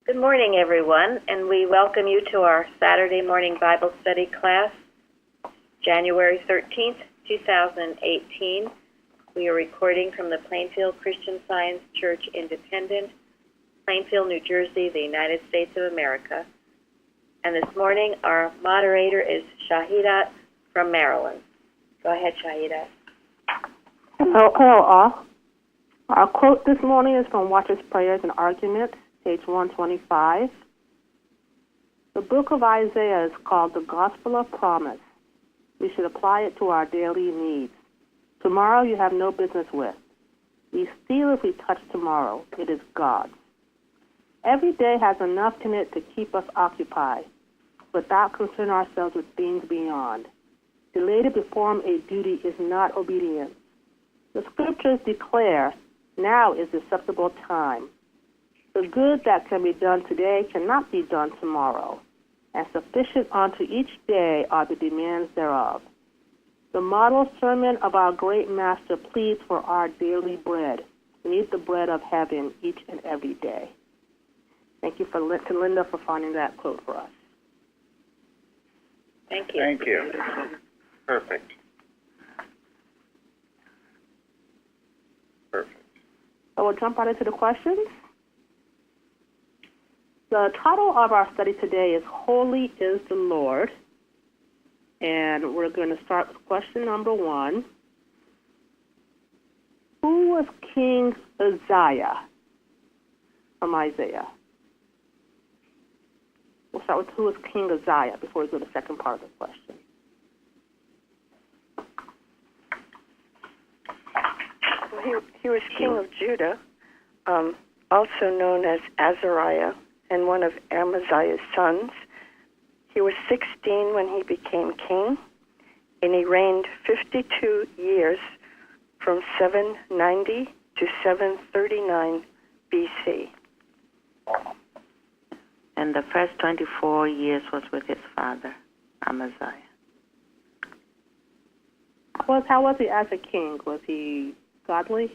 Good morning, everyone, and we welcome you to our Saturday morning Bible study class, January 13th, 2018. We are recording from the Plainfield Christian Science Church Independent, Plainfield, New Jersey, the United States of America. And this morning, our moderator is Shahidat from Maryland. Go ahead, Shahidat. Hello, all. Our quote this morning is from Watchers, Prayers, and Arguments, page 125. The book of Isaiah is called the Gospel of Promise. We should apply it to our daily needs. Tomorrow you have no business with. We steal if we touch tomorrow. It is God's. Every day has enough in it to keep us occupied, without concerning ourselves with things beyond. Delay to perform a duty is not obedience. The scriptures declare, now is the acceptable time. The good that can be done today cannot be done tomorrow, and sufficient unto each day are the demands thereof. The model sermon of our great master pleads for our daily bread. We need the bread of heaven each and every day. Thank you to Linda for finding that quote for us. Thank you. Thank you. Perfect. So we'll jump right into the questions. The title of our study today is Holy is the Lord. And we're going to start with question number 1. Who was King Uzziah from Isaiah? We'll start with who was King Uzziah before we go to the second part of the question. He was king of Judah, also known as Azariah, and one of Amaziah's sons. He was 16 when he became king, and he reigned 52 years from 790 to 739 BC. And the first 24 years was with his father, Amaziah. How was he as a king? Was he godly?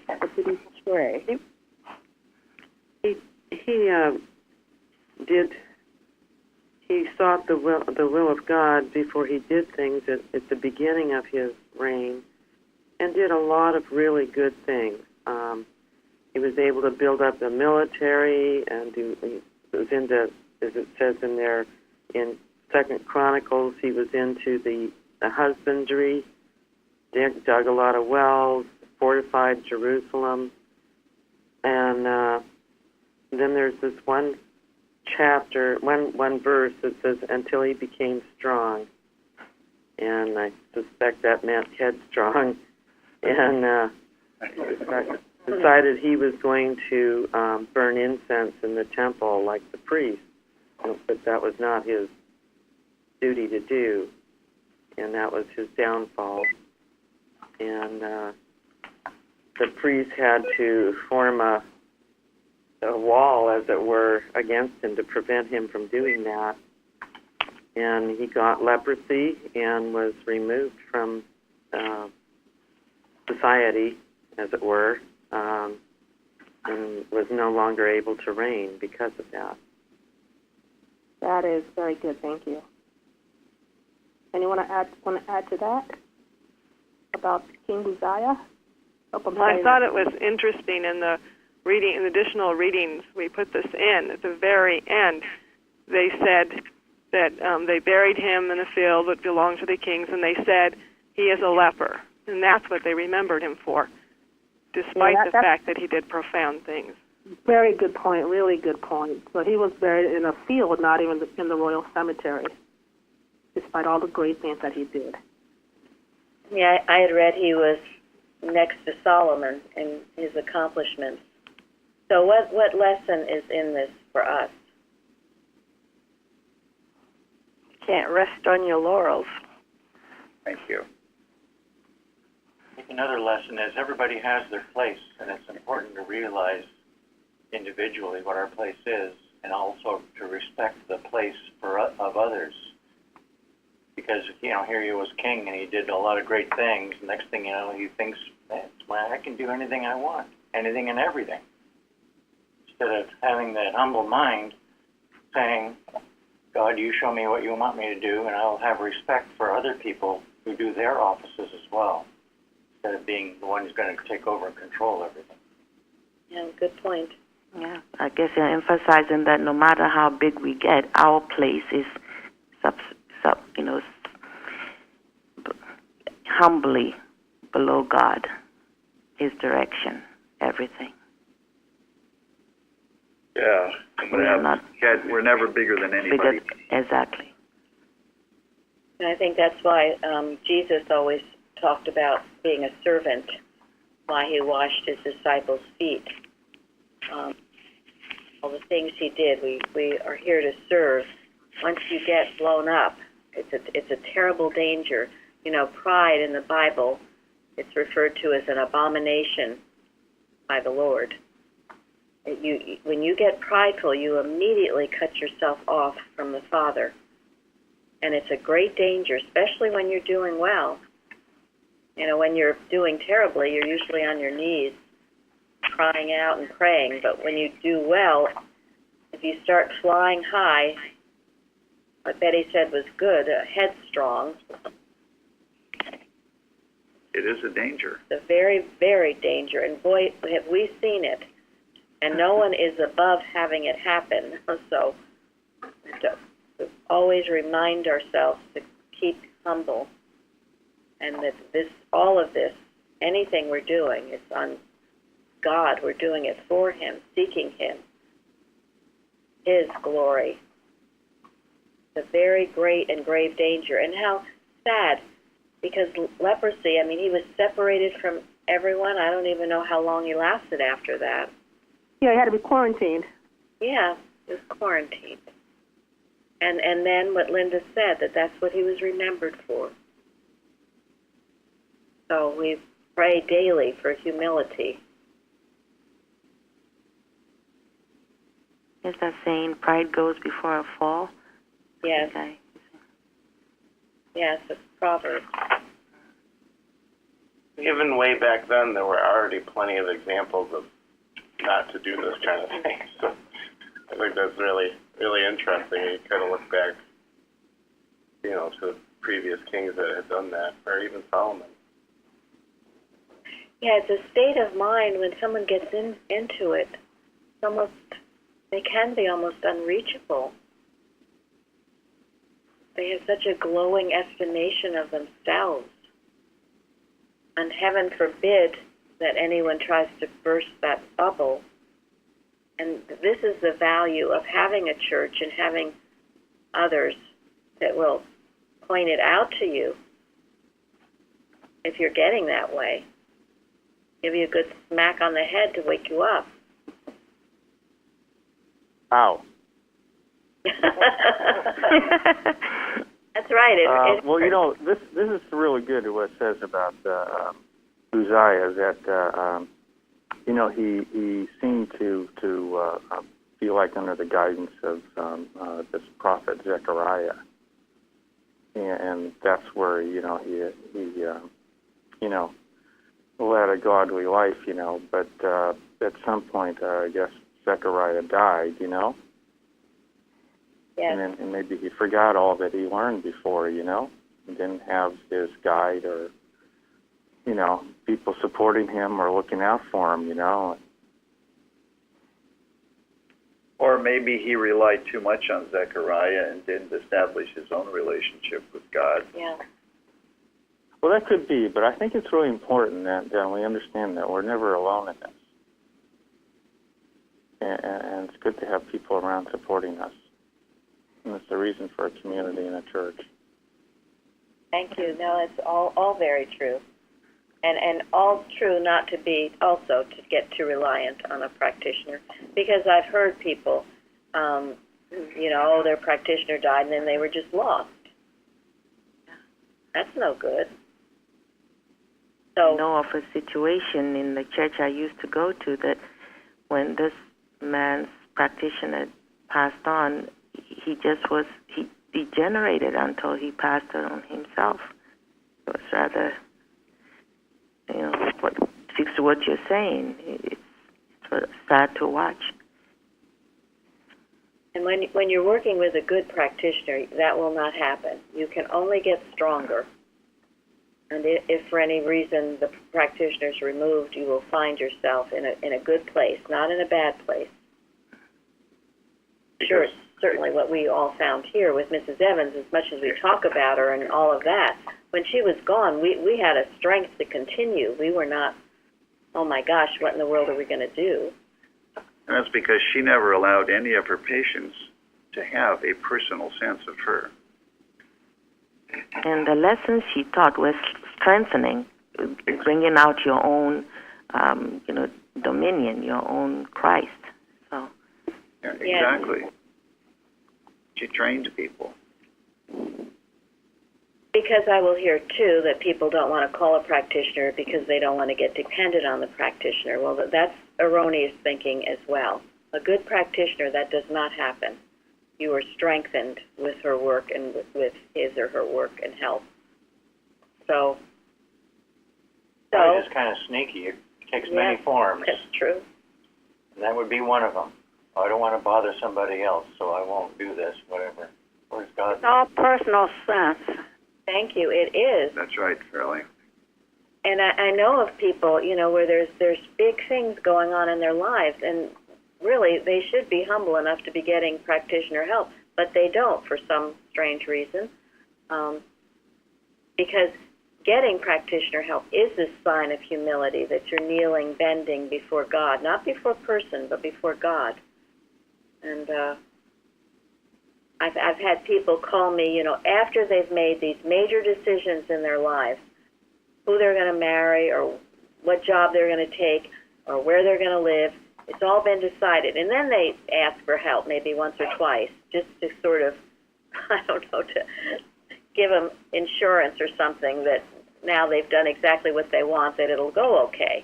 Or did he stray? He sought the will of God before he did things at the beginning of his reign, and did a lot of really good things. He was able to build up the military, and he was into, as it says in there, in Second Chronicles, he was into the husbandry, dug a lot of wells, fortified Jerusalem, and then there's this one chapter, one verse that says, until he became strong. And I suspect that meant headstrong. And decided he was going to burn incense in the temple like the priest. But that was not his duty to do. And that was his downfall. And the priest had to form a wall, as it were, against him to prevent him from doing that. And he got leprosy and was removed from society, as it were, and was no longer able to reign because of that. That is very good. Thank you. Anyone want to add to that about King Uzziah? I thought it was interesting in the reading, in additional readings, we put this in at the very end. They said that they buried him in a field that belonged to the kings, and they said he is a leper, and that's what they remembered him for, despite the fact that he did profound things. Very good point, really good point. So he was buried in a field, not even in the royal cemetery, despite all the great things that he did. Yeah, I had read he was next to Solomon in his accomplishments. So what lesson is in this for us? You can't rest on your laurels. Thank you. I think another lesson is everybody has their place, and it's important to realize individually what our place is, and also to respect the place of others. Because, here he was king, and he did a lot of great things. Next thing you know, he thinks, well, I can do anything I want, anything and everything. instead of having that humble mind, saying, God, you show me what you want me to do, and I'll have respect for other people who do their offices as well, instead of being the one who's going to take over and control everything. Yeah, good point. Yeah, I guess you're emphasizing that no matter how big we get, our place is humbly below God, His direction, everything. Yeah. We're never bigger than anybody. Exactly. And I think that's why Jesus always talked about being a servant, why he washed his disciples' feet. All the things he did, we are here to serve. Once you get blown up, it's a terrible danger. You know, pride in the Bible, it's referred to as an abomination by the Lord. When you get prideful, you immediately cut yourself off from the Father. And it's a great danger, especially when you're doing well. You know, when you're doing terribly, you're usually on your knees, crying out and praying. But when you do well, if you start flying high, what Betty said was good, headstrong. It is a danger. It's a very, very danger. And boy, have we seen it. And no one is above having it happen. So always remind ourselves to keep humble, and that all of this, anything we're doing, is on God. We're doing it for Him, seeking Him, His glory. It's a very great and grave danger. And how sad, because leprosy, I mean, he was separated from everyone. I don't even know how long he lasted after that. Yeah, he had to be quarantined. Yeah, he was quarantined. And then what Linda said, that's what he was remembered for. So we pray daily for humility. Is that saying pride goes before a fall? Yes. Okay. Yes, it's Proverbs. Even way back then, there were already plenty of examples of not to do this kind of thing. So I think that's really, really interesting. You kind of look back, to previous kings that had done that, or even Solomon. Yeah, it's a state of mind when someone gets into it. They can be almost unreachable. They have such a glowing estimation of themselves. And heaven forbid that anyone tries to burst that bubble. And this is the value of having a church and having others that will point it out to you if you're getting that way. Give you a good smack on the head to wake you up. Ow. That's right. Well, this is really good what it says about Uzziah, that he seemed to feel like under the guidance of this prophet Zechariah, and that's where he led a godly life, but at some point I guess Zechariah died, Yes. and maybe he forgot all that he learned before, and didn't have his guide or people supporting him or looking out for him, Or maybe he relied too much on Zechariah and didn't establish his own relationship with God. Yeah. Well, that could be, but I think it's really important that we understand that we're never alone in this. And it's good to have people around supporting us. And it's the reason for a community and a church. Thank you. No, it's all very true. And all true not to be also to get too reliant on a practitioner. Because I've heard people, their practitioner died and then they were just lost. That's no good. So, I know of a situation in the church I used to go to that when this man's practitioner passed on, he degenerated until he passed it on himself. It was rather, speaks to what you're saying. It's sad to watch. And when you're working with a good practitioner, that will not happen. You can only get stronger. And if for any reason the practitioner is removed, you will find yourself in a good place, not in a bad place. Sure, certainly what we all found here with Mrs. Evans, as much as we talk about her and all of that, when she was gone, we had a strength to continue. We were not, oh my gosh, what in the world are we going to do? And that's because she never allowed any of her patients to have a personal sense of her. And the lessons she taught was strengthening, bringing out your own, dominion, your own Christ. So. Yeah, exactly. Yeah. She trained people. Because I will hear, too, that people don't want to call a practitioner because they don't want to get dependent on the practitioner. Well, that's erroneous thinking as well. A good practitioner, that does not happen. You are strengthened with her work and with his or her work and help. So It's kind of sneaky. It takes many forms. That's true. And that would be one of them. I don't want to bother somebody else, so I won't do this, whatever. Where's God? It's all personal sense. Thank you. It is. That's right, Fairly. And I know of people, where there's big things going on in their lives, and really they should be humble enough to be getting practitioner help, but they don't for some strange reason. Because getting practitioner help is this sign of humility, that you're kneeling, bending before God, not before person, but before God. And I've had people call me, after they've made these major decisions in their lives, who they're going to marry or what job they're going to take or where they're going to live. It's all been decided. And then they ask for help maybe once or twice just to sort of, to give them insurance or something that now they've done exactly what they want, that it'll go okay.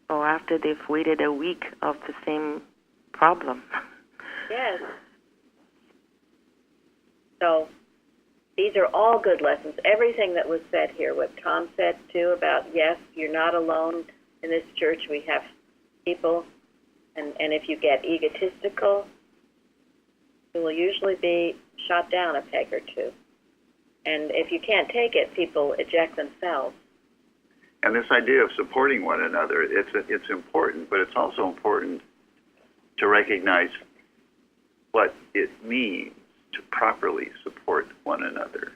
Or after they've waited a week of the same problem. Yes. So these are all good lessons. Everything that was said here, what Tom said too about, yes, you're not alone in this church. We have people, and if you get egotistical, you will usually be shot down a peg or two. And if you can't take it, people eject themselves. And this idea of supporting one another, it's important, but it's also important to recognize what it means to properly support one another.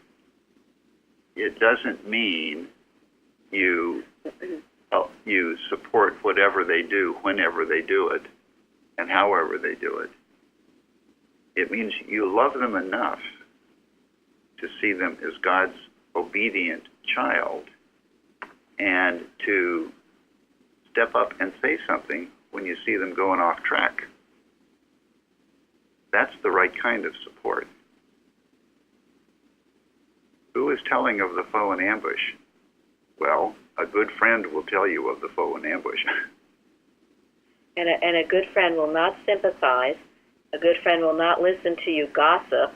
It doesn't mean you support whatever they do, whenever they do it, and however they do it. It means you love them enough to see them as God's obedient child and to step up and say something when you see them going off track. That's the right kind of support. Who is telling of the foe in ambush? Well, a good friend will tell you of the foe in ambush. And a good friend will not sympathize. A good friend will not listen to you gossip.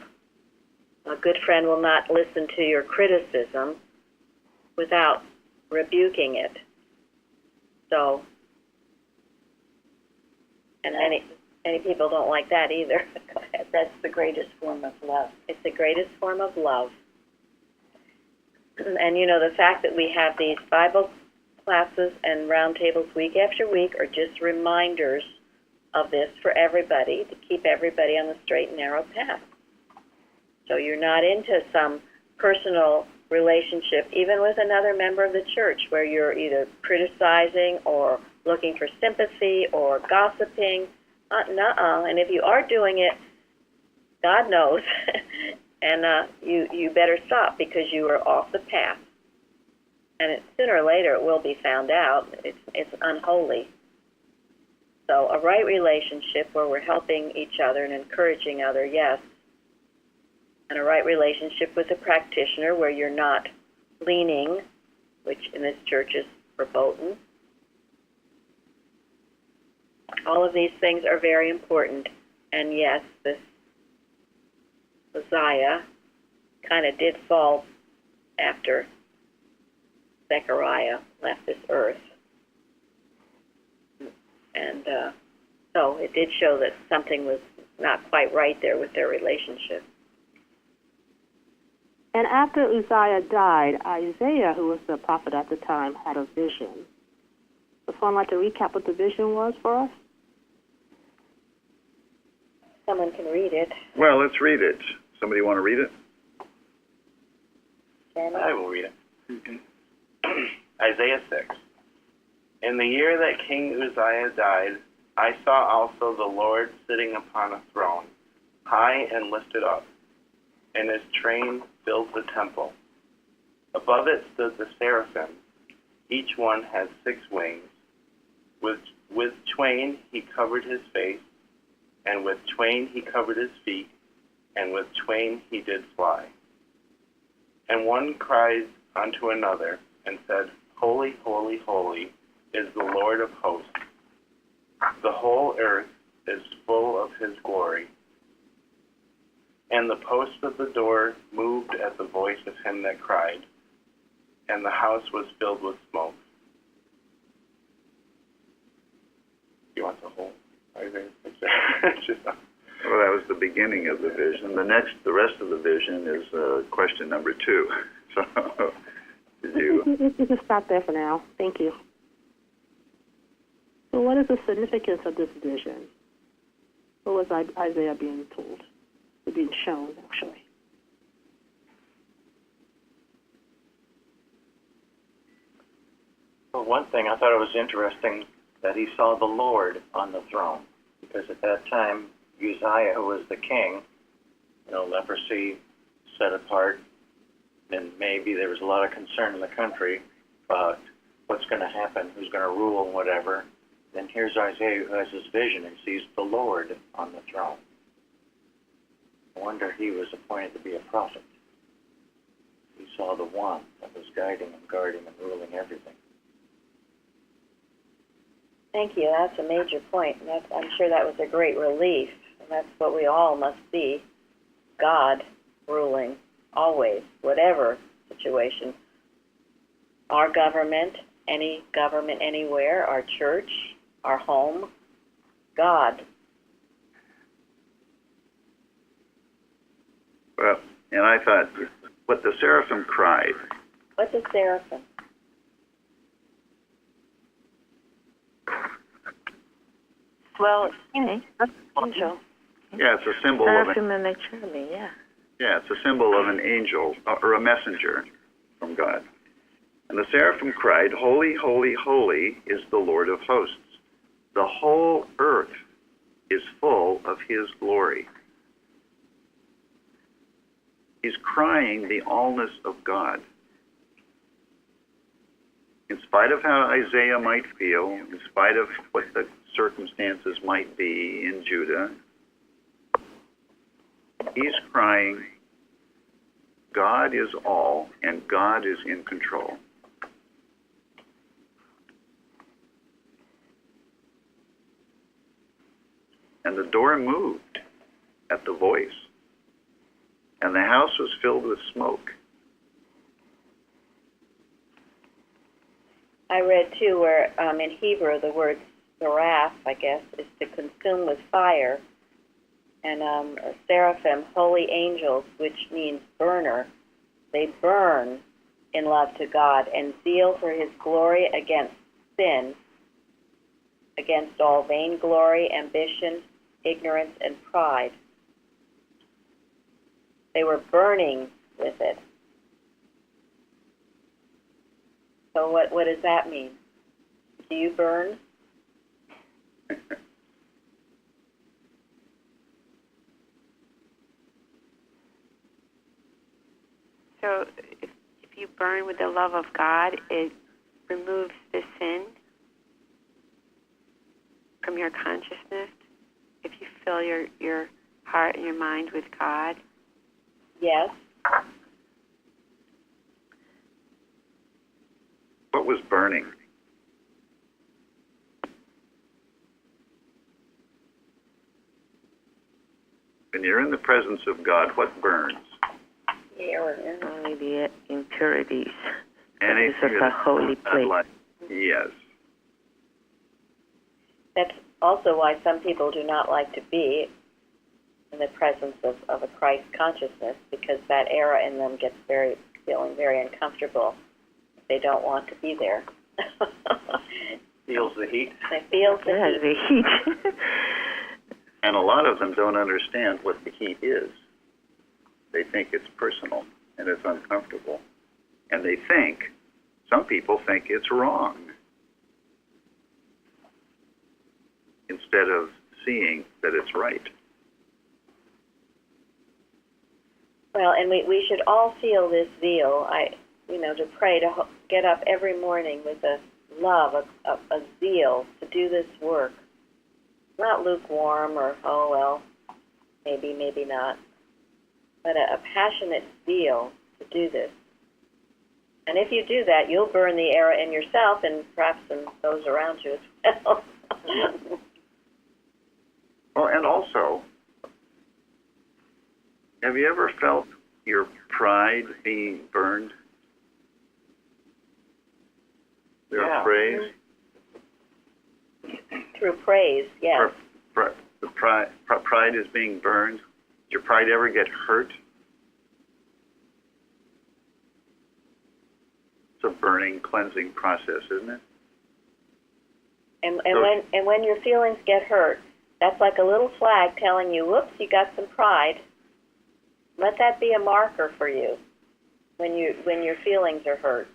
A good friend will not listen to your criticism without rebuking it. So, and many people don't like that either. That's the greatest form of love. It's the greatest form of love. And the fact that we have these Bible classes and roundtables week after week are just reminders of this for everybody, to keep everybody on the straight and narrow path. So you're not into some personal relationship, even with another member of the church, where you're either criticizing or looking for sympathy or gossiping. Nuh-uh. And if you are doing it, God knows, and you better stop, because you are off the path. And sooner or later it will be found out. It's unholy. So a right relationship where we're helping each other and encouraging other, yes. And a right relationship with a practitioner where you're not leaning, which in this church is verboten. All of these things are very important. And yes, this Uzziah kind of did fall after Zechariah left this earth. And so it did show that something was not quite right there with their relationship. And after Uzziah died, Isaiah, who was the prophet at the time, had a vision. Would someone like to recap what the vision was for us? Someone can read it. Well, let's read it. Somebody want to read it? I will read it. Isaiah 6. In the year that King Uzziah died, I saw also the Lord sitting upon a throne, high and lifted up, and his train filled the temple. Above it stood the seraphim. Each one had 6 wings. With twain he covered his face, and with twain he covered his feet, and with twain he did fly. And one cried unto another, and said, Holy, holy, holy is the Lord of hosts. The whole earth is full of his glory. And the posts of the door moved at the voice of him that cried, and the house was filled with smoke. You want the whole Isaiah 6? Well, that was the beginning of the vision. The rest of the vision is question number 2. So, did you? You can stop there for now. Thank you. So what is the significance of this vision? What was Isaiah being told? Being shown, actually? Well, one thing I thought it was interesting that he saw the Lord on the throne, because at that time Uzziah, who was the king, leprosy set apart, and maybe there was a lot of concern in the country about what's going to happen, who's going to rule, and whatever. Then here's Isaiah who has this vision and sees the Lord on the throne. I wonder he was appointed to be a prophet. He saw the one that was guiding and guarding and ruling everything. Thank you. That's a major point. And I'm sure that was a great relief. And that's what we all must see. God ruling always, whatever situation. Our government, any government anywhere, our church, our home, God. Well, and I thought, what the seraphim cried. What's a seraphim? Well, Angel. Yeah, it's a symbol of seraphim and a cherubim, yeah. Yeah, it's a symbol of an angel or a messenger from God. And the seraphim cried, Holy, holy, holy is the Lord of hosts. The whole earth is full of his glory. He's crying the allness of God. In spite of how Isaiah might feel, in spite of what the circumstances might be in Judah, he's crying, God is all, and God is in control. And the door moved at the voice, and the house was filled with smoke. I read, too, where in Hebrew the word seraph, I guess, is to consume with fire. And seraphim, holy angels, which means burner, they burn in love to God and zeal for his glory against sin, against all vainglory, ambition, ignorance, and pride. They were burning with it. So what does that mean? Do you burn? So if you burn with the love of God, it removes the sin from your consciousness. If you fill your heart and your mind with God. Yes. What was burning? When you're in the presence of God, what burns? Only the impurities. Anything This is a holy place. Yes. That's also why some people do not like to be in the presence of a Christ consciousness, because that error in them gets feeling very uncomfortable. They don't want to be there. Feels the heat. They feel the heat. And a lot of them don't understand what the heat is. They think it's personal and it's uncomfortable. And some people think it's wrong, instead of seeing that it's right. Well, and we should all feel this zeal. To pray, to get up every morning with a love, a zeal to do this work. Not lukewarm or, oh, well, maybe, maybe not. But a passionate zeal to do this. And if you do that, you'll burn the error in yourself and perhaps in those around you as well. Well, and also, have you ever felt your pride being burned? Yeah. Praise? Through praise, yes. The pride is being burned. Does your pride ever get hurt? It's a burning, cleansing process, isn't it? And when your feelings get hurt, that's like a little flag telling you, whoops, you got some pride. Let that be a marker for you when your feelings are hurt.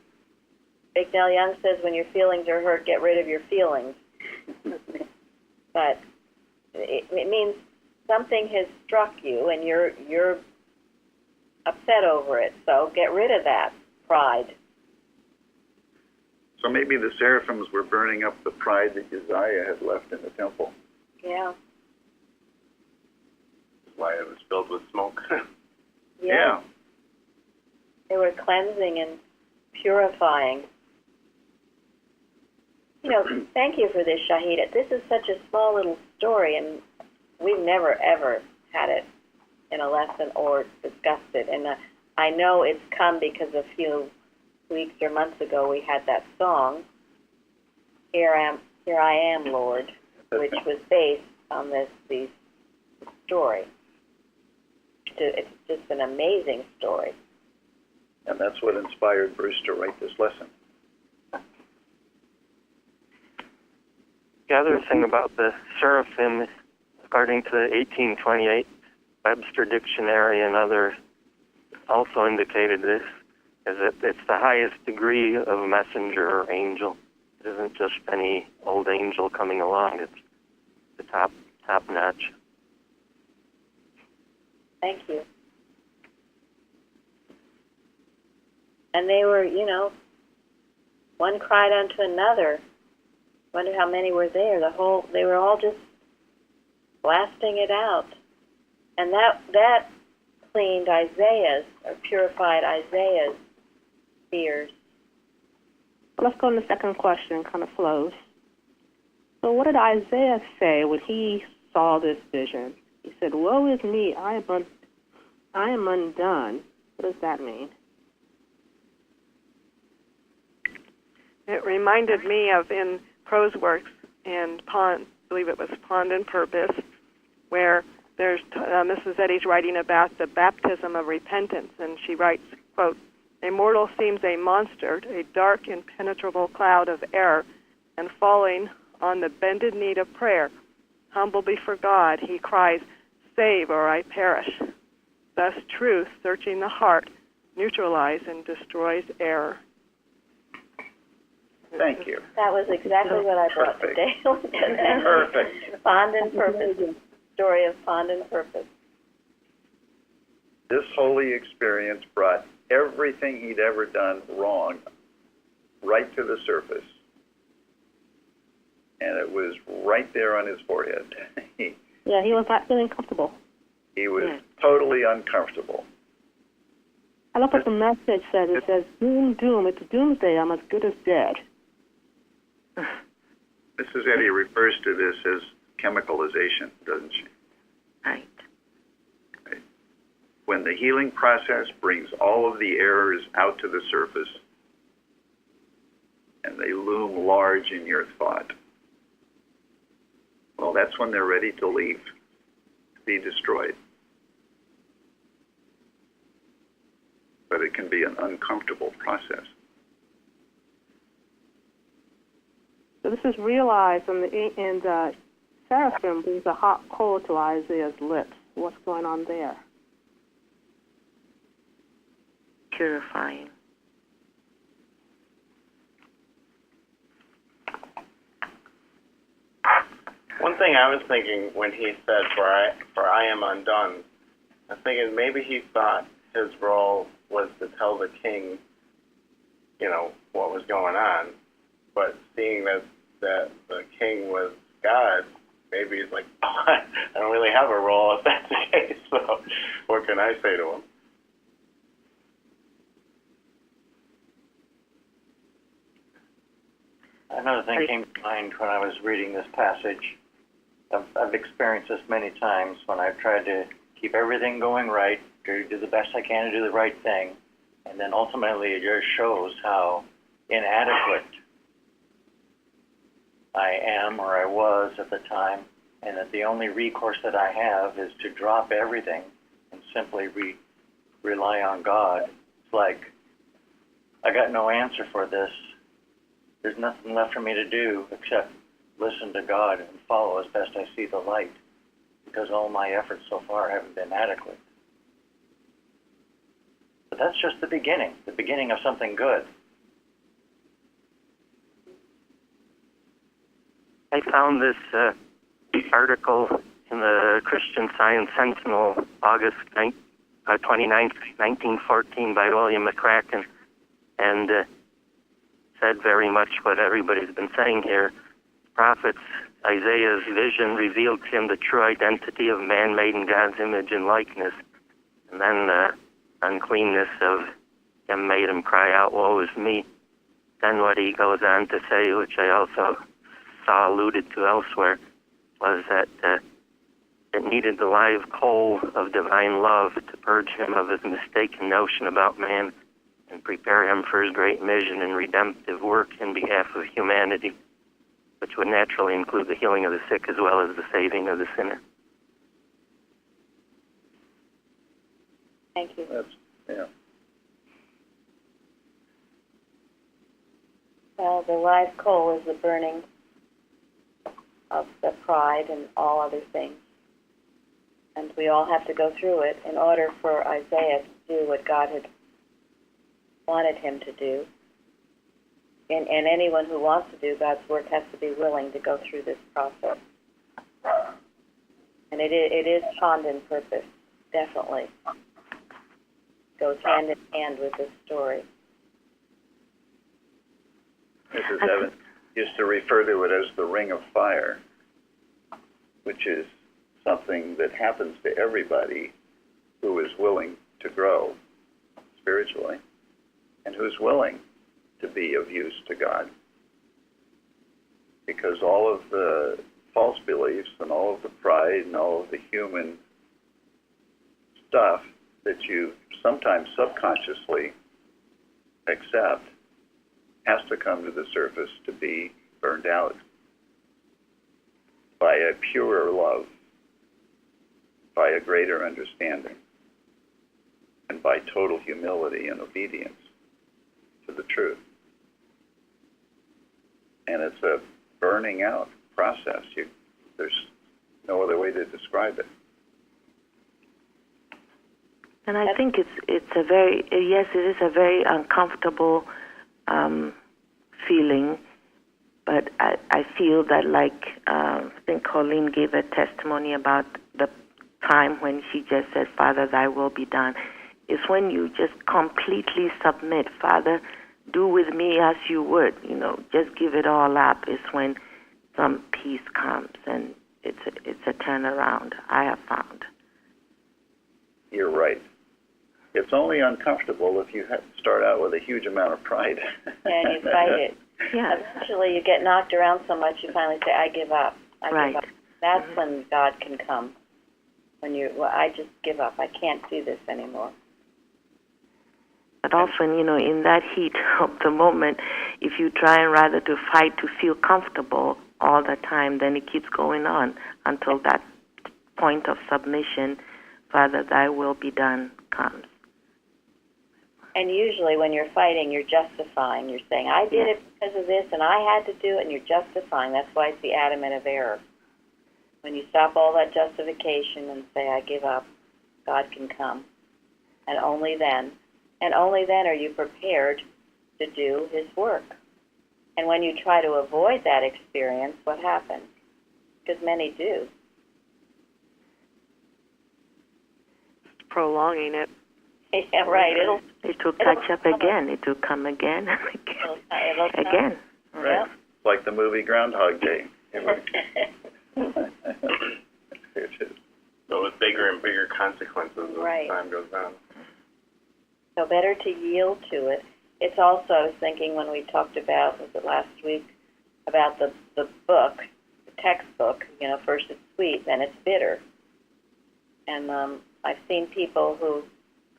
Bignell Young says when your feelings are hurt, get rid of your feelings. But it means something has struck you and you're upset over it. So get rid of that pride. So maybe the seraphims were burning up the pride that Uzziah had left in the temple. Yeah. That's why it was filled with smoke. Yeah. They were cleansing and purifying. Thank you for this, Shahida. This is such a small little story, and we've never, ever had it in a lesson or discussed it. And I know it's come because a few weeks or months ago we had that song, Here I Am, Lord, which was based on this story. It's just an amazing story. And that's what inspired Bruce to write this lesson. The other thing about the seraphim, according to the 1828 Webster Dictionary and others also indicated this, is that it's the highest degree of a messenger or angel. It isn't just any old angel coming along. It's the top notch. Thank you. And they were, one cried unto another. Wonder how many were there. They were all just blasting it out. And that cleaned Isaiah's, or purified Isaiah's fears. Let's go to the second question, kind of flows. So what did Isaiah say when he saw this vision? He said, "Woe is me, I am undone." What does that mean? It reminded me of in Prose Works and Pond, I believe it was Pond and Purpose, where there's Mrs. Eddy's writing about the baptism of repentance, and she writes, quote, "A mortal seems a monster, a dark, impenetrable cloud of error, and falling on the bended knee of prayer, humble before God, he cries, 'Save or I perish.' Thus truth, searching the heart, neutralizes and destroys error." Thank you. That was exactly what I brought today. Perfect. Pond and Purpose. Story of Pond and Purpose. This holy experience brought everything he'd ever done wrong right to the surface. And it was right there on his forehead. Yeah, he was not feeling comfortable. He was totally uncomfortable. I love what the message says. It says, "Doom, doom, it's doomsday. I'm as good as dead." Mrs. Eddy refers to this as chemicalization, doesn't she? Right. When the healing process brings all of the errors out to the surface and they loom large in your thought, well, that's when they're ready to leave be destroyed. But it can be an uncomfortable process. So this is realized in the seraphim brings a hot coal to Isaiah's lips. What's going on there? Purifying. One thing I was thinking when he said, for I am undone, I was thinking maybe he thought his role was to tell the king, what was going on. But seeing that the king was God, maybe he's like, oh, I don't really have a role if that's the case, so what can I say to him? Another thing came to mind when I was reading this passage. I've experienced this many times when I've tried to keep everything going right, to do the best I can to do the right thing, and then ultimately it just shows how inadequate I am or I was at the time, and that the only recourse that I have is to drop everything and simply rely on God. It's like, I got no answer for this. There's nothing left for me to do except listen to God and follow as best I see the light, because all my efforts so far haven't been adequate. But that's just the beginning of something good. I found this article in the Christian Science Sentinel, August 29th, 1914, by William McCracken, and said very much what everybody's been saying here. Prophets, Isaiah's vision revealed to him the true identity of man made in God's image and likeness, and then the uncleanness of him made him cry out, woe is me. Then what he goes on to say, which I also saw alluded to elsewhere, was that it needed the live coal of divine love to purge him of his mistaken notion about man and prepare him for his great mission and redemptive work in behalf of humanity, which would naturally include the healing of the sick as well as the saving of the sinner. Thank you. Yeah. Well, the live coal is the burning of the pride and all other things. And we all have to go through it in order for Isaiah to do what God had wanted him to do. And anyone who wants to do God's work has to be willing to go through this process. And it is fond in purpose, definitely. Goes hand in hand with this story. Mrs. Evans used to refer to it as the ring of fire, which is something that happens to everybody who is willing to grow spiritually and who's willing to be of use to God. Because all of the false beliefs and all of the pride and all of the human stuff that you sometimes subconsciously accept has to come to the surface to be burned out by a purer love, by a greater understanding, and by total humility and obedience to the truth. And it's a burning out process. There's no other way to describe it. And I think it's a very, yes, it is a very uncomfortable feeling, but I feel that, like, I think Colleen gave a testimony about the time when she just said, Father, thy will be done. It's when you just completely submit, Father, do with me as you would, just give it all up. It's when some peace comes, and it's a turnaround, I have found. You're right. It's only uncomfortable if you start out with a huge amount of pride. And you fight it. Yeah. Eventually you get knocked around so much you finally say, I give up. I Right. give up. That's when God can come. When I just give up. I can't do this anymore. But often, in that heat of the moment, if you try and rather to fight to feel comfortable all the time, then it keeps going on until that point of submission, Father, thy will be done, comes. And usually when you're fighting, you're justifying. You're saying, I did it because of this, and I had to do it, and you're justifying. That's why it's the adamant of error. When you stop all that justification and say, I give up, God can come. And only then are you prepared to do his work. And when you try to avoid that experience, what happens? Because many do. Prolonging it. Yeah, right. It will catch up again. It will come again and again. Again. Right. Yep. Like the movie Groundhog Day. So with bigger and bigger consequences as Right. time goes on. So better to yield to it. It's also, I was thinking when we talked about, was it last week, about the book, the textbook, first it's sweet, then it's bitter. And I've seen people who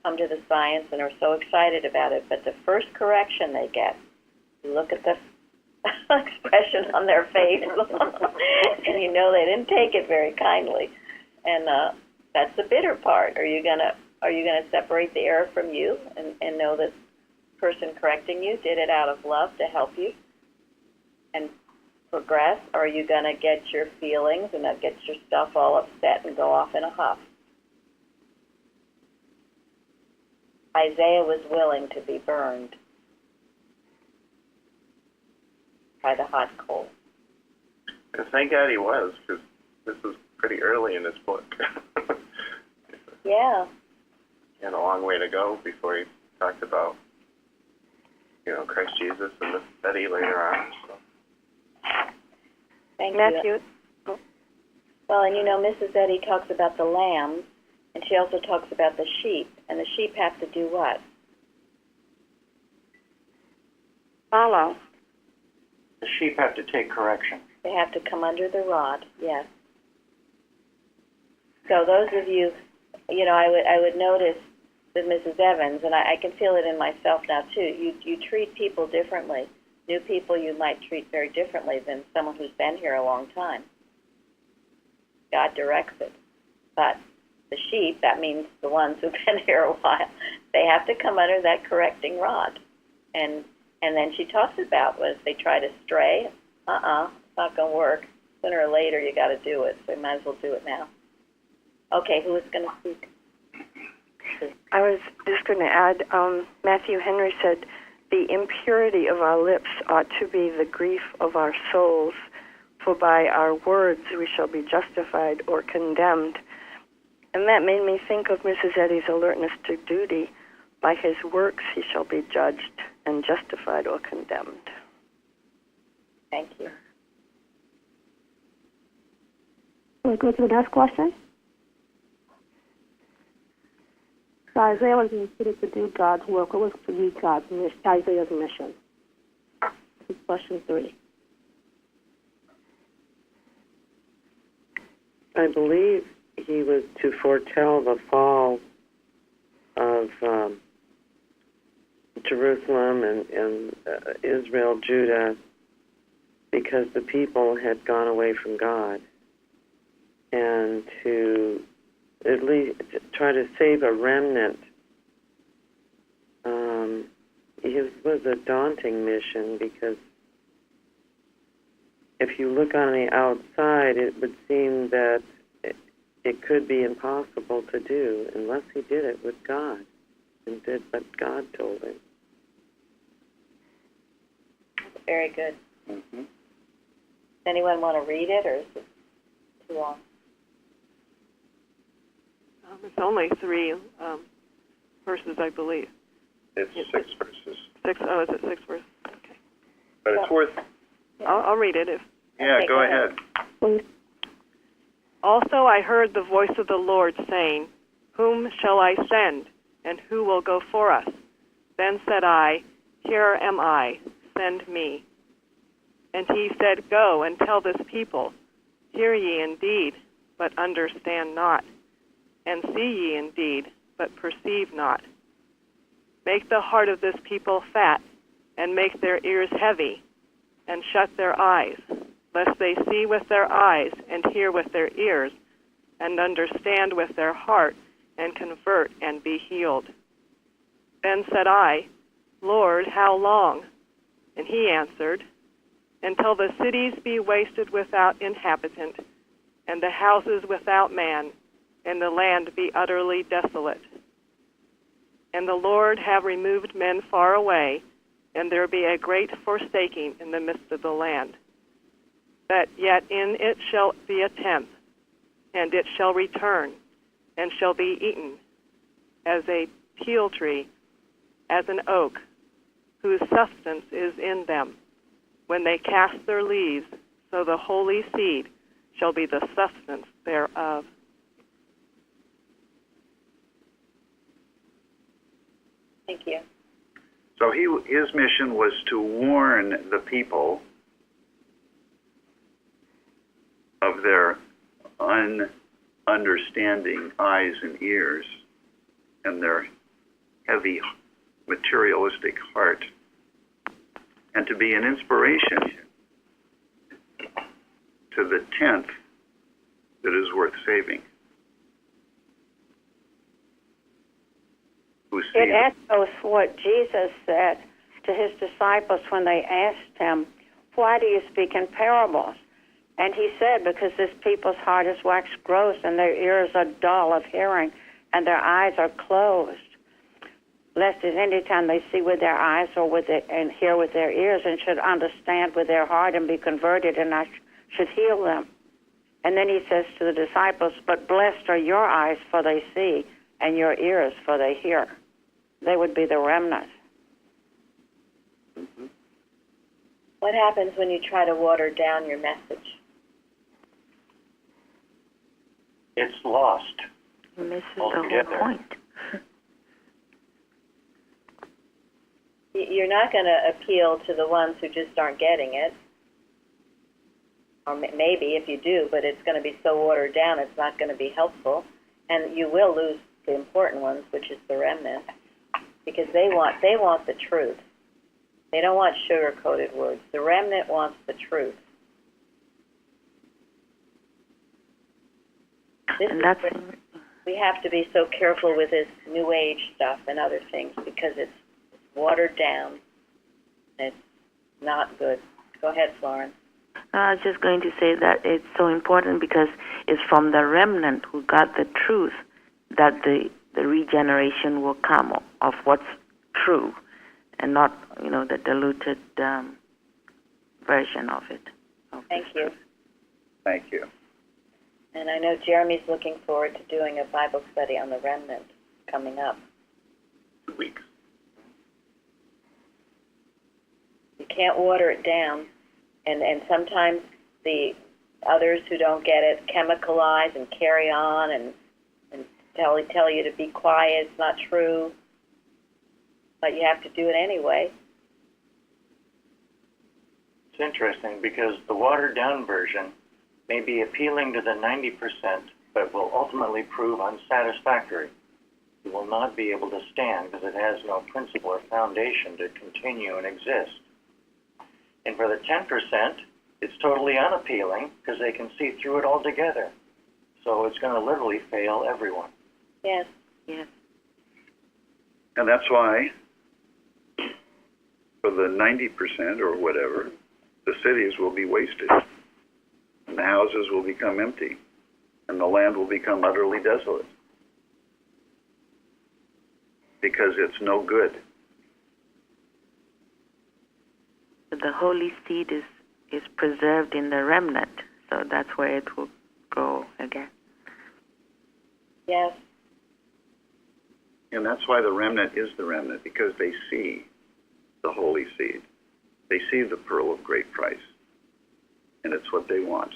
come to the science and are so excited about it, but the first correction they get, you look at the expression on their face, and you know they didn't take it very kindly. And that's the bitter part. Are you gonna separate the error from you and know that the person correcting you did it out of love to help you and progress? Or are you gonna get your feelings and get your stuff all upset and go off in a huff? Isaiah was willing to be burned by the hot coal. And thank God he was, because this was pretty early in his book. Yeah. He had a long way to go before he talked about, Christ Jesus and Miss Betty later on. So. Thank Matthew. you. Well, and Mrs. Eddy talks about the lambs, and she also talks about the sheep. And the sheep have to do what? Follow. The sheep have to take correction. They have to come under the rod, yes. So those of you, I would notice with Mrs. Evans, and I can feel it in myself now too, you treat people differently. New people you might treat very differently than someone who's been here a long time. God directs it. But the sheep, that means the ones who've been here a while, they have to come under that correcting rod. And then she talks about if they try to stray, it's not going to work. Sooner or later you got to do it, so you might as well do it now. Okay, who is going to speak? I was just going to add, Matthew Henry said, the impurity of our lips ought to be the grief of our souls, for by our words we shall be justified or condemned. And that made me think of Mrs. Eddy's alertness to duty. By his works he shall be judged and justified or condemned. Thank you. We'll go to the next question. So Isaiah was considered to do God's work. What was to be Isaiah's mission? This is question 3. I believe he was to foretell the fall of Jerusalem and Israel, Judah, because the people had gone away from God, and to at least try to save a remnant. It was a daunting mission, because if you look on the outside, it would seem that it could be impossible to do unless he did it with God and did what God told him. That's very good. Mm-hmm. Does anyone want to read it, or is it too long? It's only 3 verses, I believe. It's 6 verses. 6. Oh, is it 6 verses? Okay. But it's worth... I'll read it. Yeah, Okay, go ahead. Please. Also I heard the voice of the Lord saying, Whom shall I send, and who will go for us? Then said I, Here am I, send me. And he said, Go and tell this people, Hear ye indeed, but understand not, and see ye indeed, but perceive not. Make the heart of this people fat, and make their ears heavy, and shut their eyes, lest they see with their eyes, and hear with their ears, and understand with their heart, and convert and be healed. Then said I, Lord, how long? And he answered, until the cities be wasted without inhabitant, and the houses without man, and the land be utterly desolate. And the Lord have removed men far away, and there be a great forsaking in the midst of the land. That yet in it shall be a tenth, and it shall return, and shall be eaten, as a peal tree, as an oak, whose substance is in them. When they cast their leaves, so the holy seed shall be the substance thereof. Thank you. So his mission was to warn the people of their understanding eyes and ears and their heavy materialistic heart, and to be an inspiration to the tenth that is worth saving. It echoes what Jesus said to his disciples when they asked him, why do you speak in parables? And he said, because this people's heart is waxed gross, and their ears are dull of hearing, and their eyes are closed. Lest at any time they see with their eyes and hear with their ears, and should understand with their heart and be converted, and I should heal them. And then he says to the disciples, but blessed are your eyes, for they see, and your ears, for they hear. They would be the remnant. Mm-hmm. What happens when you try to water down your message? It's lost. It misses the whole point. You're not going to appeal to the ones who just aren't getting it. Or maybe if you do, but it's going to be so watered down it's not going to be helpful. And you will lose the important ones, which is the remnant, because they want the truth. They don't want sugar-coated words. The remnant wants the truth. We have to be so careful with this New Age stuff and other things because it's watered down. It's not good. Go ahead, Florence. I was just going to say that it's so important because it's from the remnant who got the truth that the regeneration will come of what's true, and not, the diluted version of it. Thank you. Thank you. And I know Jeremy's looking forward to doing a Bible study on the remnant coming up. 2 weeks. You can't water it down. And sometimes the others who don't get it chemicalize and carry on and tell you to be quiet. It's not true. But you have to do it anyway. It's interesting because the watered-down version may be appealing to the 90%, but will ultimately prove unsatisfactory. You will not be able to stand because it has no principle or foundation to continue and exist. And for the 10%, it's totally unappealing because they can see through it altogether. So it's going to literally fail everyone. Yes. Yes. And that's why, for the 90% or whatever, the cities will be wasted, and the houses will become empty, and the land will become utterly desolate, because it's no good. The holy seed is preserved in the remnant, so that's where it will grow again. Yes. And that's why the remnant is the remnant, because they see the holy seed. They see the pearl of great price, and it's what they want.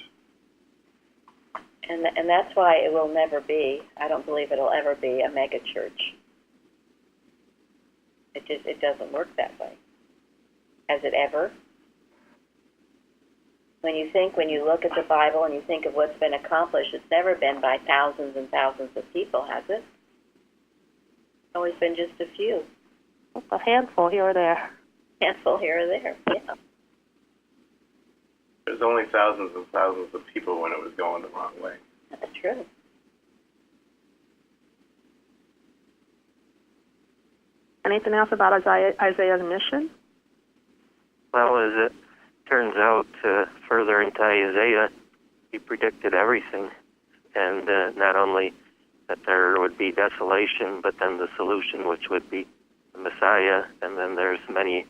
And that's why it will never be, I don't believe it'll ever be a mega church. It doesn't work that way. Has it ever? When you look at the Bible and you think of what's been accomplished, it's never been by thousands and thousands of people, has it? It's always been just a few. A handful here or there. Handful here or there, yeah. There's only thousands and thousands of people when it was going the wrong way. That's true. Anything else about Isaiah's mission? Well, as it turns out, further into Isaiah, he predicted everything. And not only that there would be desolation, but then the solution, which would be the Messiah. And then there's many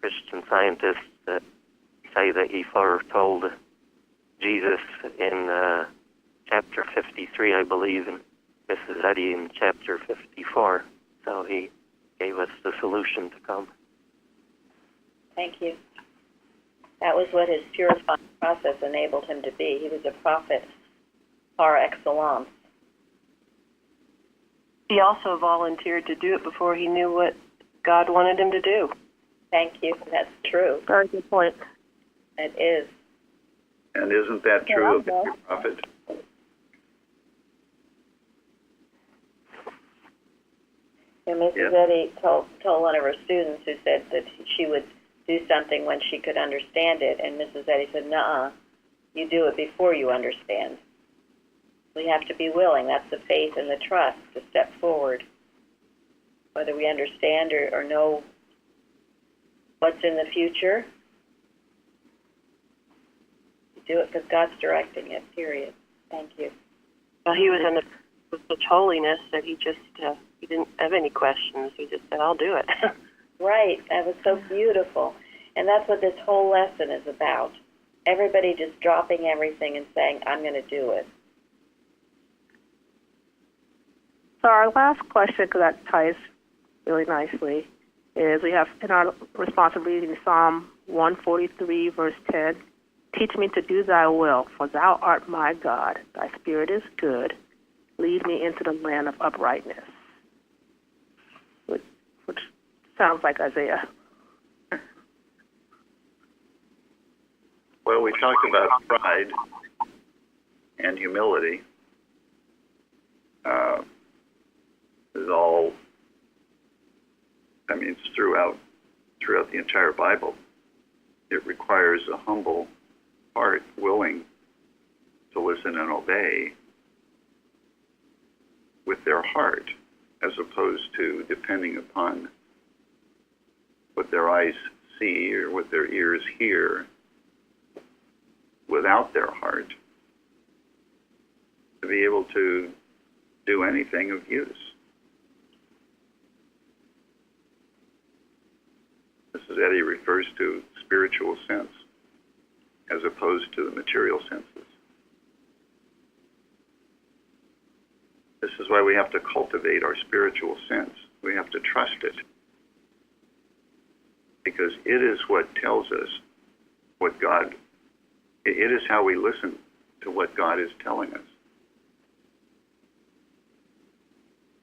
Christian scientists that say that he foretold Jesus in chapter 53, I believe, and Mrs. Eddy in chapter 54. So he gave us the solution to come. Thank you. That was what his purifying process enabled him to be. He was a prophet par excellence. He also volunteered to do it before he knew what God wanted him to do. Thank you. That's true. Very good point. It is. And isn't that true of every prophet? And Mrs. Eddy told one of her students who said that she would do something when she could understand it, and Mrs. Eddy said, "Nuh-uh, you do it before you understand." We have to be willing. That's the faith and the trust to step forward. Whether we understand or know what's in the future, you do it because God's directing it, period. Thank you. Well, he was with such holiness that he just he didn't have any questions. He just said, "I'll do it." Right. That was so beautiful. And that's what this whole lesson is about. Everybody just dropping everything and saying, "I'm going to do it." So our last question, because that ties really nicely, is we have in our responsive reading Psalm 143, verse 10, "Teach me to do thy will, for thou art my God. Thy spirit is good. Lead me into the land of uprightness." Which sounds like Isaiah. Well, we talked about pride and humility. Is all, I mean, it's throughout the entire Bible. It requires a humble heart willing to listen and obey with their heart, as opposed to depending upon what their eyes see or what their ears hear without their heart to be able to do anything of use. Mrs. Eddy refers to spiritual sense as opposed to the material senses. This is why we have to cultivate our spiritual sense. We have to trust it, because it is what tells us what God, it is how we listen to what God is telling us.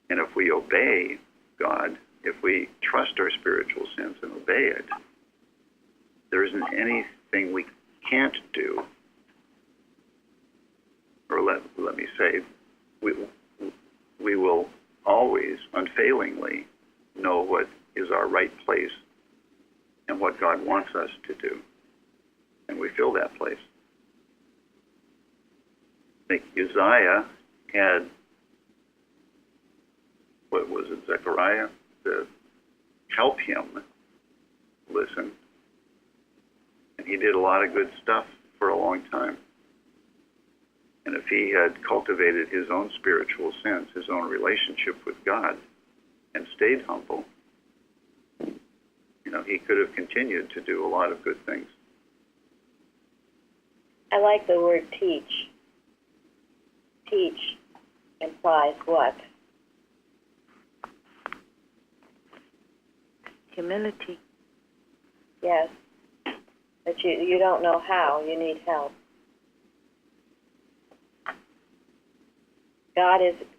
And if we obey God, if we trust our spiritual sense and obey it, there isn't anything we can't do. Or let me say, we will always, unfailingly, know what is our right place and what God wants us to do. And we fill that place. I think Uzziah had, what was it, Zechariah, to help him listen. And he did a lot of good stuff for a long time. And if he had cultivated his own spiritual sense, his own relationship with God, and stayed humble, he could have continued to do a lot of good things. I like the word teach. Teach implies what? Humility. Yes. But you don't know how. You need help.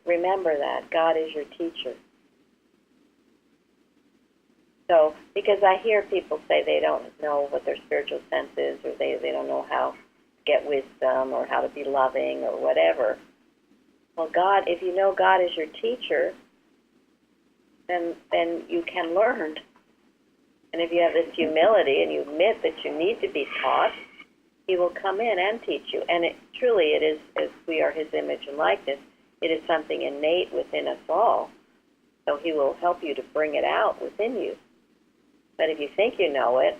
Remember that. God is your teacher. So, because I hear people say they don't know what their spiritual sense is, or they don't know how to get wisdom, or how to be loving, or whatever. Well, God, if you know God is your teacher, then you can learn. And if you have this humility and you admit that you need to be taught, He will come in and teach you. And truly it is, as we are His image and likeness, it is something innate within us all So he will help you to bring it out within you. But if you think you know it,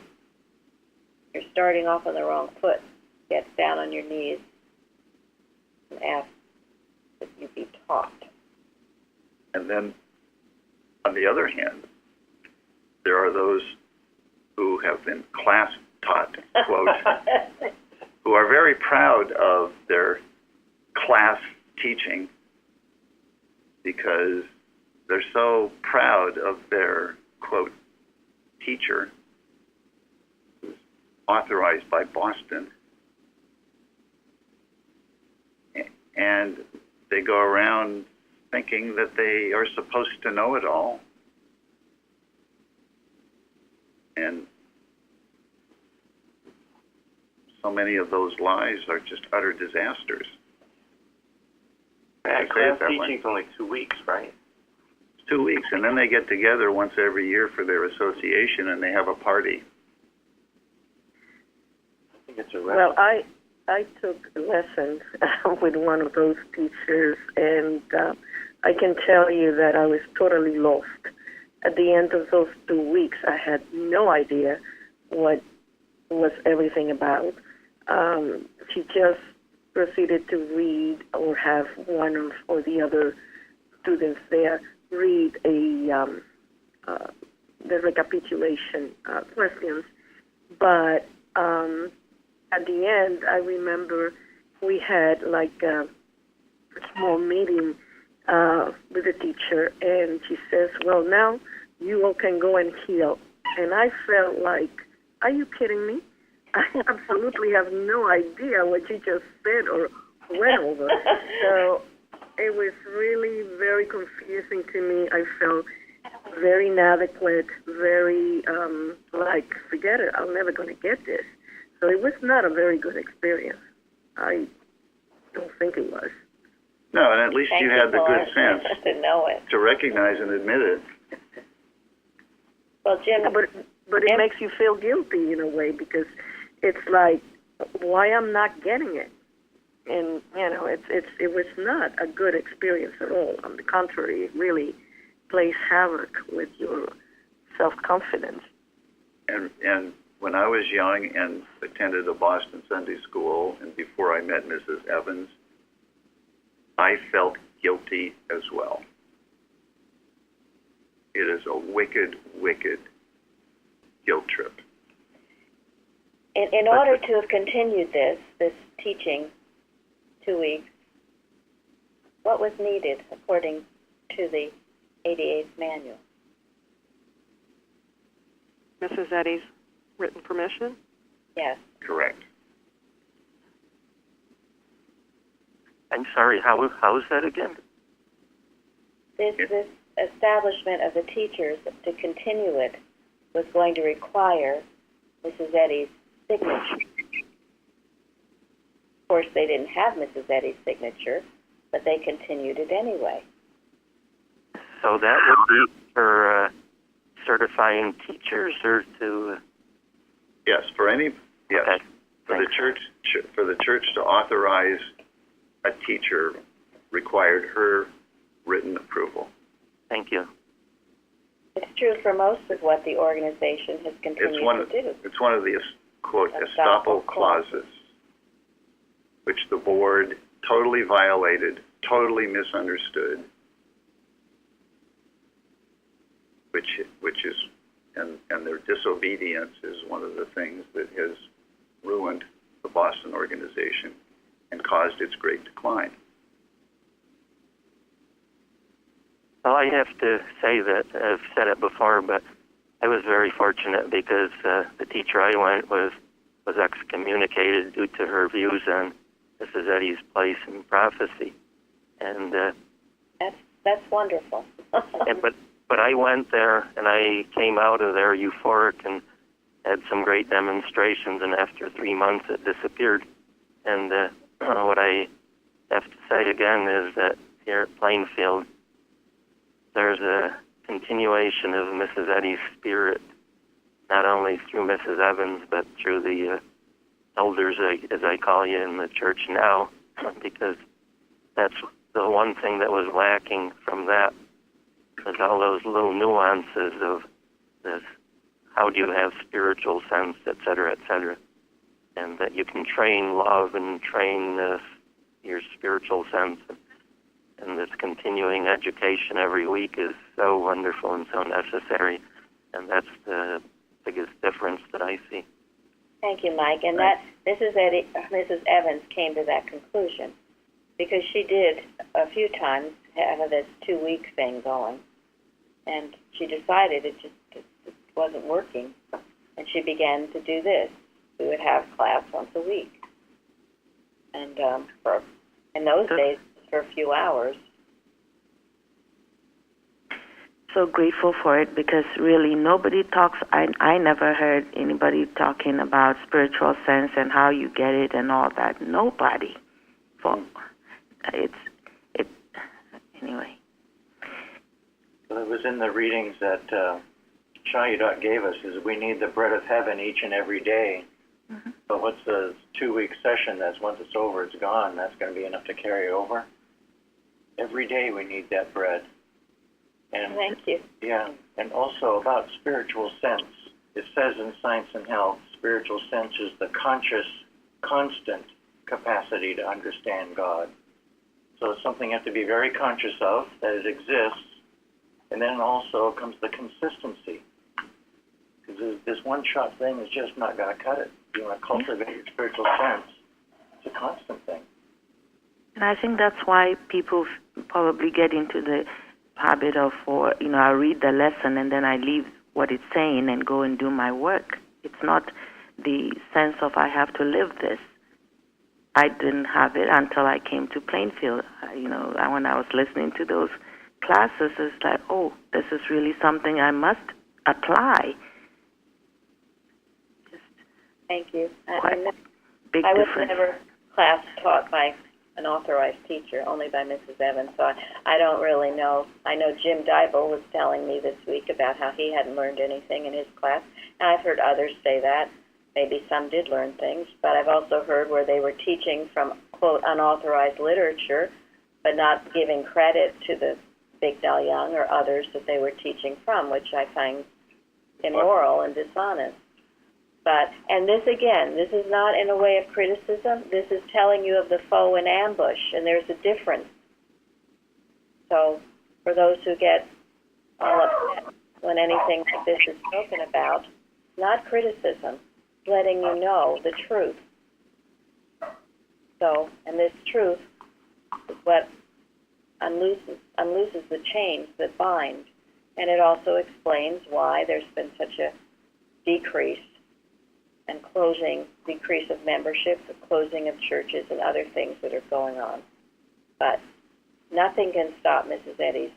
you're starting off on the wrong foot. Get down on your knees and ask that you be taught. And then, on the other hand, there are those who have been class taught, quote, who are very proud of their class teaching because they're so proud of their, quote, teacher, who's authorized by Boston. And they go around thinking that they are supposed to know it all. And so many of those lies are just utter disasters. And class teaching's only 2 weeks, right? 2 weeks, and then they get together once every year for their association, and they have a party. I think it's a Well, I took lessons with one of those teachers, and I can tell you that I was totally lost. At the end of those 2 weeks, I had no idea what was everything about. She just proceeded to read or have one or the other students there read the recapitulation questions. But at the end, I remember we had like a small meeting with the teacher, and she says, well, now you all can go and heal. And I felt like, are you kidding me? I absolutely have no idea what you just said or went over. So it was really very confusing to me. I felt very inadequate, very like, forget it, I'm never going to get this. So it was not a very good experience. I don't think it was. No, and at least you had the good sense to know it, to recognize and admit it. Well, Jim, but it makes you feel guilty in a way, because it's like, why I'm not getting it? And you know, it was not a good experience at all. On the contrary, it really plays havoc with your self-confidence. And when I was young and attended a Boston Sunday school, and before I met Mrs. Evans, I felt guilty as well. It is a wicked, wicked guilt trip. in order to have continued this teaching 2 weeks, what was needed according to the 88th manual? Mrs. Eddy's written permission? Yes. Correct. I'm sorry, how is that again? This establishment of the teachers to continue it was going to require Mrs. Eddy's signature. Of course, they didn't have Mrs. Eddy's signature, but they continued it anyway. So that would be for certifying teachers, or to? Yes, for any. Yes, okay. For the church to authorize a teacher required her written approval. Thank you. It's true for most of what the organization has continued to do. It's one of the, quote, estoppel clauses, which the board totally violated, totally misunderstood, which is, and their disobedience is one of the things that has ruined the Boston organization and caused its great decline. Well, I have to say that I've said it before, but I was very fortunate because the teacher I went was excommunicated due to her views on Mrs. Eddy's place in prophecy, and that's wonderful. but I went there and I came out of there euphoric and had some great demonstrations, and after 3 months it disappeared. And what I have to say again is that here at Plainfield, there's a continuation of Mrs. Eddy's spirit, not only through Mrs. Evans, but through the elders, as I call you, in the church now, because that's the one thing that was lacking from that Because all those little nuances of this, how do you have spiritual sense, et cetera, and that you can train love and train your spiritual sense. And this continuing education every week is so wonderful and so necessary, and that's the biggest difference that I see. Thank you, Mike. And that Mrs. Evans came to that conclusion because she did a few times have this 2-week thing going, and she decided it just wasn't working, and she began to do this. We would have class once a week, and in those days, for a few hours. So grateful for it because really nobody talks. I never heard anybody talking about spiritual sense and how you get it and all that. Nobody. Anyway. Well, it was in the readings that Shayudot gave us, is we need the bread of heaven each and every day. Mm-hmm. But what's the 2-week session? That's once it's over, it's gone. That's going to be enough to carry over. Every day we need that bread. And thank you. Yeah, and also about spiritual sense. It says in Science and Health, spiritual sense is the conscious, constant capacity to understand God. So it's something you have to be very conscious of, that it exists. And then also comes the consistency. Because this one-shot thing is just not going to cut it. You want to cultivate your spiritual sense. It's a constant thing. And I think that's why people probably get into the habit of, I read the lesson and then I leave what it's saying and go and do my work. It's not the sense of I have to live this. I didn't have it until I came to Plainfield. When I was listening to those classes, it's like, oh, this is really something I must apply. Thank you. Big I was difference. never class taught by an authorized teacher, only by Mrs. Evans, so I don't really know. I know Jim Dybel was telling me this week about how he hadn't learned anything in his class, and I've heard others say that. Maybe some did learn things, but I've also heard where they were teaching from, quote, unauthorized literature, but not giving credit to the Bigdal Young or others that they were teaching from, which I find immoral and dishonest. And this is not in a way of criticism. This is telling you of the foe in ambush, and there's a difference. So for those who get all upset when anything like this is spoken about, not criticism, letting you know the truth. So, and this truth is what unlooses the chains that bind. And it also explains why there's been such a decrease of membership, the closing of churches, and other things that are going on. But nothing can stop Mrs. Eddy's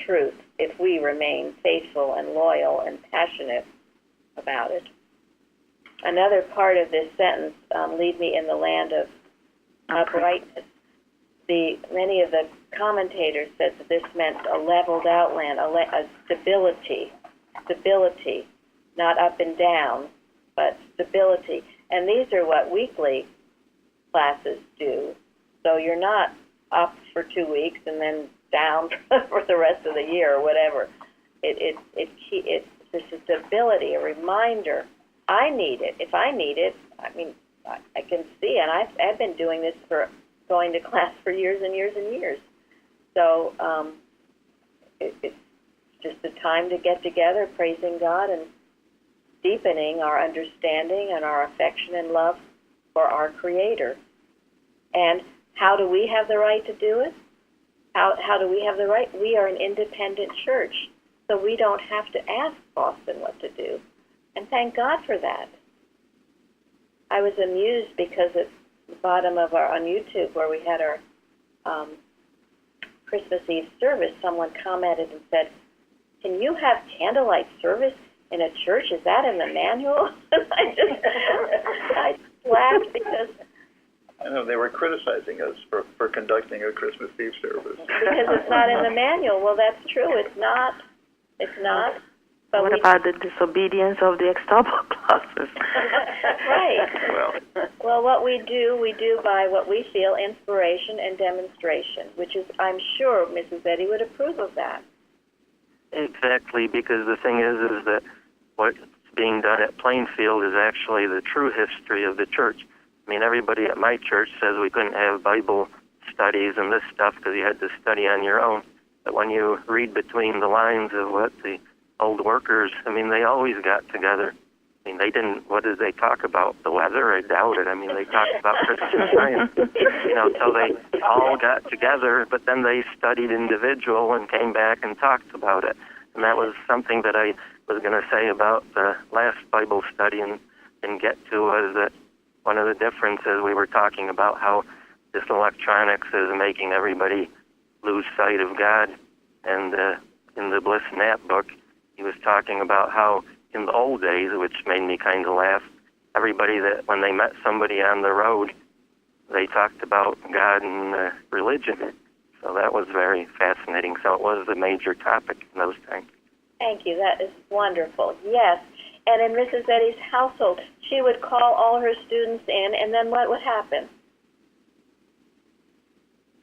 truth if we remain faithful and loyal and passionate about it. Another part of this sentence, lead me in the land of uprightness. Many of the commentators said that this meant a leveled out land, a stability, not up and down, but stability. And these are what weekly classes do. So you're not up for 2 weeks and then down for the rest of the year or whatever. It's this stability, a reminder. I need it. If I need it, I can see, and I've been doing this for going to class for years and years and years. So it's just a time to get together, praising God and deepening our understanding and our affection and love for our Creator. And how do we have the right to do it? How do we have the right? We are an independent church, so we don't have to ask Boston what to do. And thank God for that. I was amused because at the bottom of on YouTube where we had our Christmas Eve service, someone commented and said, "Can you have candlelight service in a church? Is that in the manual?" I laughed because I know they were criticizing us for conducting a Christmas Eve service. Because it's not in the manual. Well, that's true. It's not. But what about the disobedience of the external classes? Right. Well, what we do by what we feel inspiration and demonstration, which is, I'm sure Mrs. Eddy would approve of that. Exactly, because the thing is that what's being done at Plainfield is actually the true history of the church. I mean, everybody at my church says we couldn't have Bible studies and this stuff because you had to study on your own. But when you read between the lines of what the old workers, I mean, they always got together. I mean, they didn't, what did they talk about? The weather? I doubt it. I mean, they talked about Christian Science, you know, so they all got together, but then they studied individual and came back and talked about it. And that was something that I was going to say about the last Bible study and get to, was that one of the differences we were talking about how this electronics is making everybody lose sight of God. And in the Bliss Knapp book, he was talking about how in the old days, which made me kind of laugh, everybody that when they met somebody on the road, they talked about God and religion. So that was very fascinating. So it was a major topic in those times. Thank you. That is wonderful. Yes. And in Mrs. Eddy's household, she would call all her students in, and then what would happen?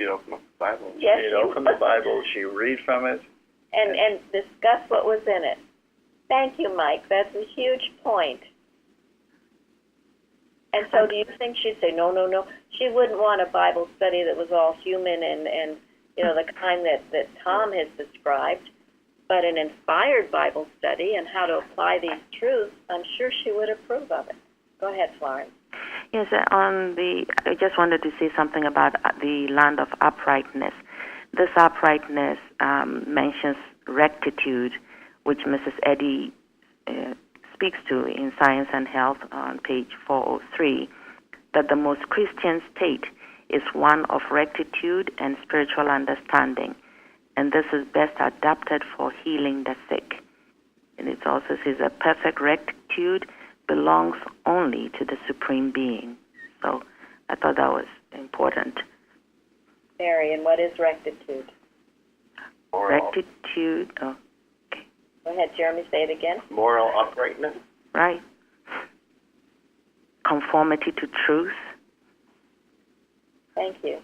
She'd open the Bible. Yes, She'd open the Bible. She'd read from it. And discuss what was in it. Thank you, Mike. That's a huge point. And so do you think she'd say, no, no, no? She wouldn't want a Bible study that was all human and you know, the kind that Tom has described, but an inspired Bible study and how to apply these truths, I'm sure she would approve of it. Go ahead, Florence. Yes, I just wanted to say something about the land of uprightness. This uprightness mentions rectitude, which Mrs. Eddy speaks to in Science and Health on page 403, that the most Christian state is one of rectitude and spiritual understanding, and this is best adapted for healing the sick. And it also says that perfect rectitude belongs only to the Supreme Being. So I thought that was important. Mary, and what is rectitude? Rectitude, oh. Go ahead, Jeremy, say it again. Moral uprightness. Right. Conformity to truth. Thank you.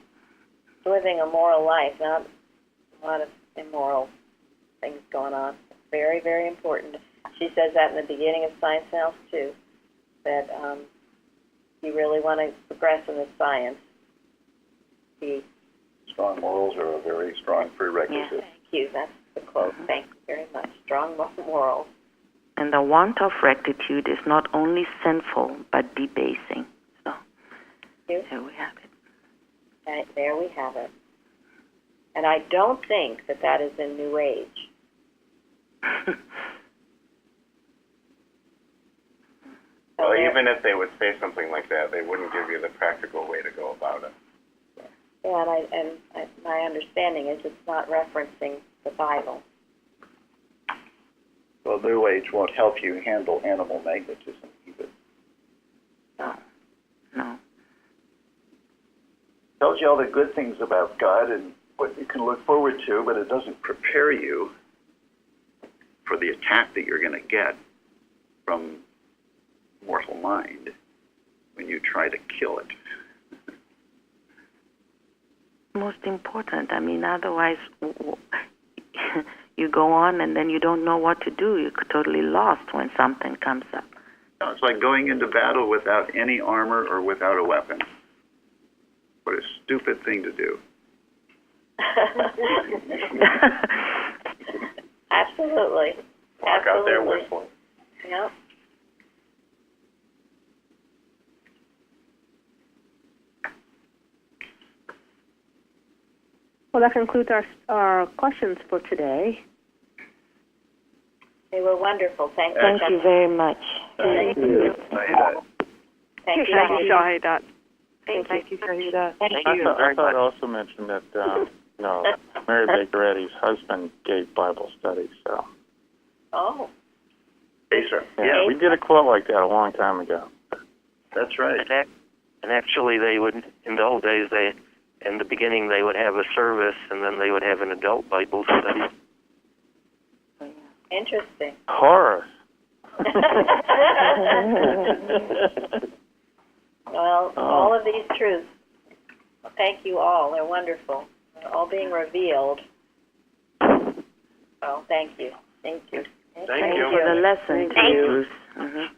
Living a moral life, not a lot of immoral things going on. Very, very important. She says that in the beginning of Science and Health, too, that you really want to progress in the science. Strong morals are a very strong prerequisite. Yeah, thank you. That's the quote. Thank you very much. Strong morals. And the want of rectitude is not only sinful, but debasing. So, there we have it. Right, there we have it. And I don't think that is in New Age. Well, even if they would say something like that, they wouldn't give you the practical way to go about it. Yeah, and my understanding is it's not referencing the Bible. Well, New Age won't help you handle animal magnetism either. No. Tells you all the good things about God and what you can look forward to, but it doesn't prepare you for the attack that you're going to get from mortal mind when you try to kill it. Most important. I mean, otherwise you go on and then you don't know what to do. You're totally lost when something comes up. No, it's like going into battle without any armor or without a weapon. What a stupid thing to do. Absolutely. Walk out there whistling. Yep. Well, that concludes our questions for today. They were wonderful. Thank you. Thank you very much. Thank you. Thank you, Shahidat. Thank you, Shahidat. I thought I also mentioned that Mary Baker Eddy's husband gave Bible studies. So. Oh. Yeah, we did a quote like that a long time ago. That's right. And actually, they would, in the old days, in the beginning, they would have a service, and then they would have an adult Bible study. Interesting. Horror. Well, all of these truths, thank you all. They're wonderful. They're all being revealed. Thank you. Thank you. Thank you. for the lesson, Thank you. Bruce. Mm-hmm.